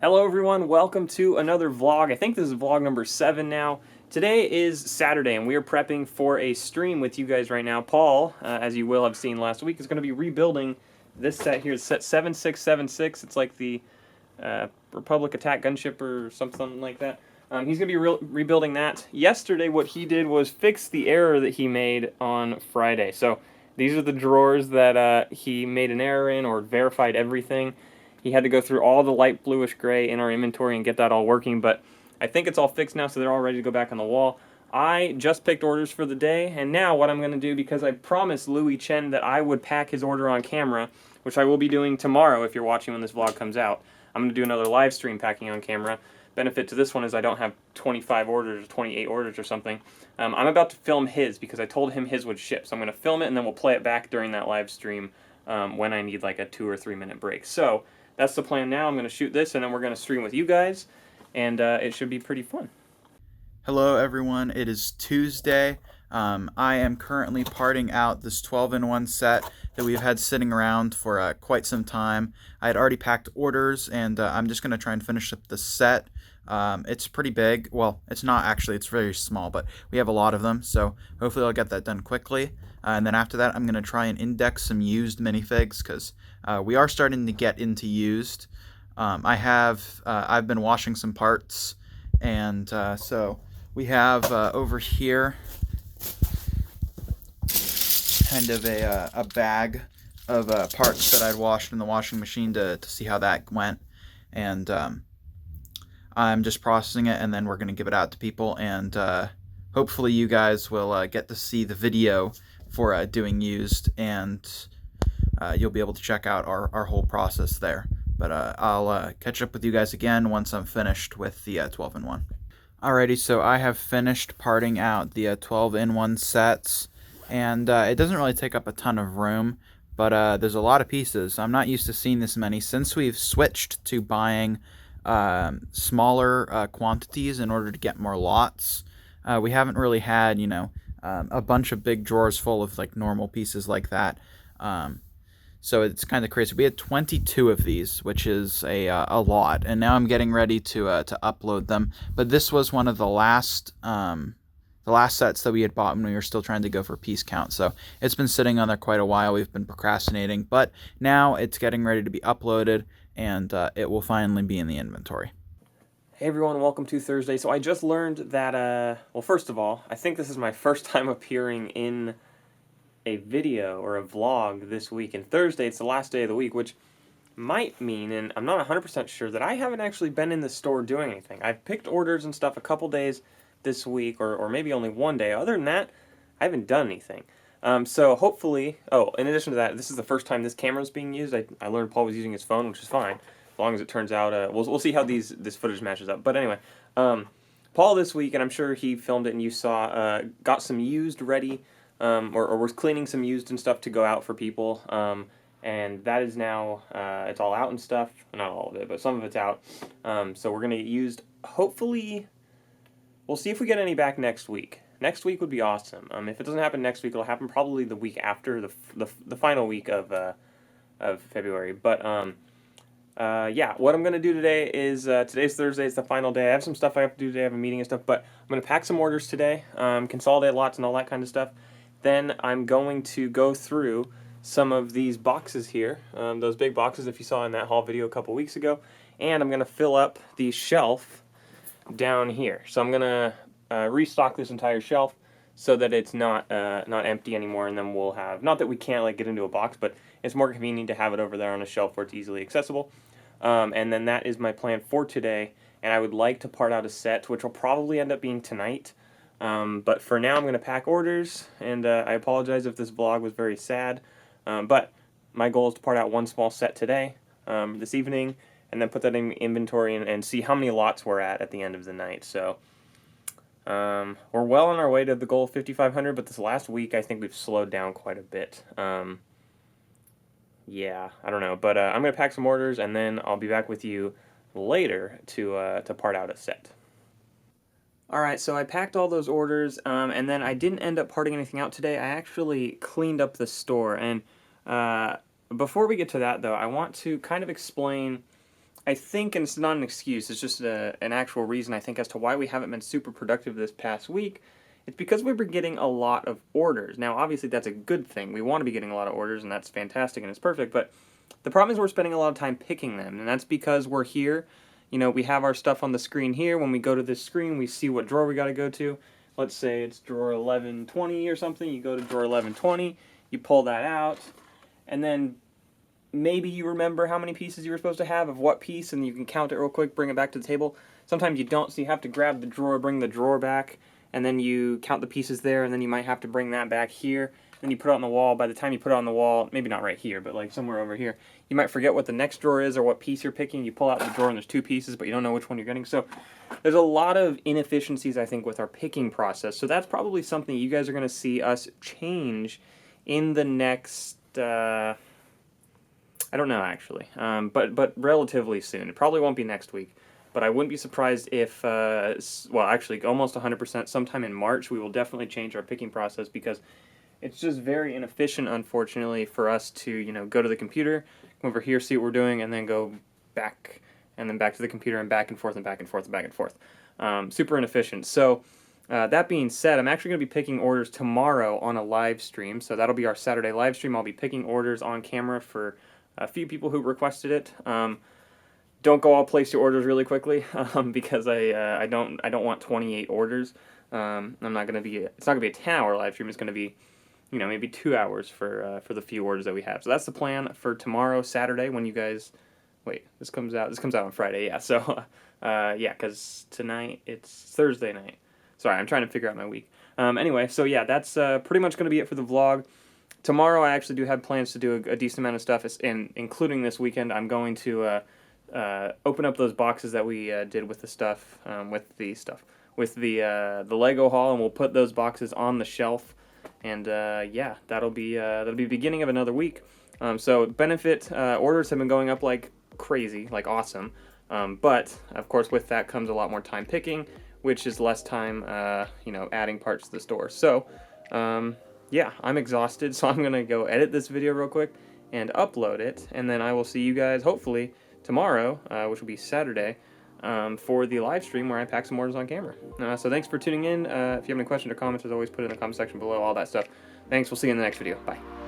Hello everyone, welcome to another vlog. I think this is vlog number 7 now. Today is Saturday and we are prepping for a stream with you guys right now. Paul, as you will have seen last week, is going to be rebuilding this set here. It's set 7676. It's like the Republic Attack Gunship or something like that. He's going to be rebuilding that. Yesterday what he did was fix the error that he made on Friday. So these are the drawers that he made an error in or verified everything. He had to go through all the light bluish gray in our inventory and get that all working, but I think it's all fixed now, so they're all ready to go back on the wall. I just picked orders for the day, and now what I'm going to do, because I promised Louis Chen that I would pack his order on camera, which I will be doing tomorrow if you're watching when this vlog comes out. I'm going to do another live stream packing on camera. Benefit to this one is I don't have 25 orders or 28 orders or something. I'm about to film his because I told him his would ship, so I'm going to film it and then we'll play it back during that live stream when I need like a 2 or 3 minute break. So that's the plan now. I'm going to shoot this, and then we're going to stream with you guys, and it should be pretty fun. Hello everyone, it is Tuesday. I am currently parting out this 12-in-1 set that we've had sitting around for quite some time. I had already packed orders, and I'm just going to try and finish up the set. It's pretty big. Well, it's not actually, it's very small, but we have a lot of them, so hopefully I'll get that done quickly. And then after that, I'm going to try and index some used minifigs, because we are starting to get into used. I've been washing some parts, and so we have over here kind of a bag of parts that I'd washed in the washing machine to see how that went, and I'm just processing it, and then we're going to give it out to people, and hopefully you guys will get to see the video for doing used, and you'll be able to check out our whole process there. But I'll catch up with you guys again once I'm finished with the 12-in-1. Alrighty, so I have finished parting out the 12-in-1 sets, and it doesn't really take up a ton of room, but there's a lot of pieces. I'm not used to seeing this many. Since we've switched to buying smaller quantities in order to get more lots, we haven't really had, a bunch of big drawers full of like normal pieces like that. So it's kind of crazy. We had 22 of these, which is a lot, and now I'm getting ready to upload them. But this was one of the last sets that we had bought when we were still trying to go for piece count. So it's been sitting on there quite a while. We've been procrastinating, but now it's getting ready to be uploaded, and it will finally be in the inventory. Hey everyone, welcome to Thursday. So I just learned that, well, first of all, I think this is my first time appearing in a video or a vlog this week, and Thursday it's the last day of the week, which might mean, and I'm not 100% sure, that I haven't actually been in the store doing anything. I've picked orders and stuff a couple days this week, or maybe only one day. Other than that, I haven't done anything. So hopefully, in addition to that, this is the first time this camera is being used. I learned Paul was using his phone, which is fine, as long as it turns out, we'll see how this footage matches up. But anyway, Paul this week, and I'm sure he filmed it and you saw, got some used ready, or was cleaning some used and stuff to go out for people, and that is now, it's all out and stuff. Not all of it, but some of it's out. So we're going to get used. Hopefully, we'll see if we get any back next week. Next week would be awesome. If it doesn't happen next week, it'll happen probably the week after, the final week of February. But yeah, what I'm going to do today is, today's Thursday, it's the final day. I have some stuff I have to do today, I have a meeting and stuff, but I'm going to pack some orders today, consolidate lots and all that kind of stuff. Then I'm going to go through some of these boxes here, those big boxes if you saw in that haul video a couple weeks ago, and I'm going to fill up the shelf down here. So I'm going to restock this entire shelf so that it's not empty anymore, and then we'll have, not that we can't like get into a box, but it's more convenient to have it over there on a shelf where it's easily accessible. And then that is my plan for today, and I would like to part out a set, which will probably end up being tonight. But for now, I'm going to pack orders, and I apologize if this vlog was very sad, but my goal is to part out one small set today, this evening, and then put that in inventory and see how many lots we're at the end of the night. So we're well on our way to the goal of 5,500, but this last week I think we've slowed down quite a bit. Yeah, I don't know, but I'm going to pack some orders, and then I'll be back with you later to part out a set. Alright, so I packed all those orders, and then I didn't end up parting anything out today. I actually cleaned up the store, and before we get to that, though, I want to kind of explain I think, and it's not an excuse, it's just an actual reason I think as to why we haven't been super productive this past week. It's because we've been getting a lot of orders. Now, obviously, that's a good thing. We want to be getting a lot of orders, and that's fantastic and it's perfect. But the problem is we're spending a lot of time picking them, and that's because we're here. You know, we have our stuff on the screen here. When we go to this screen, we see what drawer we got to go to. Let's say it's drawer 1120 or something. You go to drawer 1120, you pull that out, and then maybe you remember how many pieces you were supposed to have of what piece, and you can count it real quick, bring it back to the table. Sometimes you don't, so you have to grab the drawer, bring the drawer back, and then you count the pieces there, and then you might have to bring that back here. Then you put it on the wall. By the time you put it on the wall, maybe not right here, but like somewhere over here, you might forget what the next drawer is or what piece you're picking. You pull out the drawer and there's two pieces, but you don't know which one you're getting. So there's a lot of inefficiencies, I think, with our picking process. So that's probably something you guys are going to see us change in the next, I don't know actually, but relatively soon. It probably won't be next week. But I wouldn't be surprised if, well, actually, almost 100%, sometime in March, we will definitely change our picking process because it's just very inefficient, unfortunately, for us to, you know, go to the computer, come over here, see what we're doing, and then go back, and then back to the computer, and back and forth, and back and forth, and back and forth. Super inefficient. So, that being said, I'm actually going to be picking orders tomorrow on a live stream. So that'll be our Saturday live stream. I'll be picking orders on camera for a few people who requested it. Don't go all place your orders really quickly because I don't want 28 orders. I'm not gonna be it's not gonna be a 10-hour live stream. It's gonna be, you know, maybe 2 hours for the few orders that we have. So that's the plan for tomorrow, Saturday, when you guys wait. This comes out on Friday. Yeah. So yeah, because tonight it's Thursday night. Sorry, I'm trying to figure out my week. Anyway, so yeah, that's pretty much gonna be it for the vlog. Tomorrow I actually do have plans to do a decent amount of stuff, and including this weekend, I'm going to open up those boxes that we did with the stuff, with the Lego haul, and we'll put those boxes on the shelf, and yeah, that'll be the beginning of another week. So benefit orders have been going up like crazy, like awesome, but of course with that comes a lot more time picking, which is less time, you know, adding parts to the store. So yeah, I'm exhausted, so I'm gonna go edit this video real quick and upload it, and then I will see you guys hopefully tomorrow, which will be Saturday, for the live stream where I pack some orders on camera. So thanks for tuning in. If you have any questions or comments, as always, put it in the comment section below, all that stuff. Thanks, we'll see you in the next video. Bye.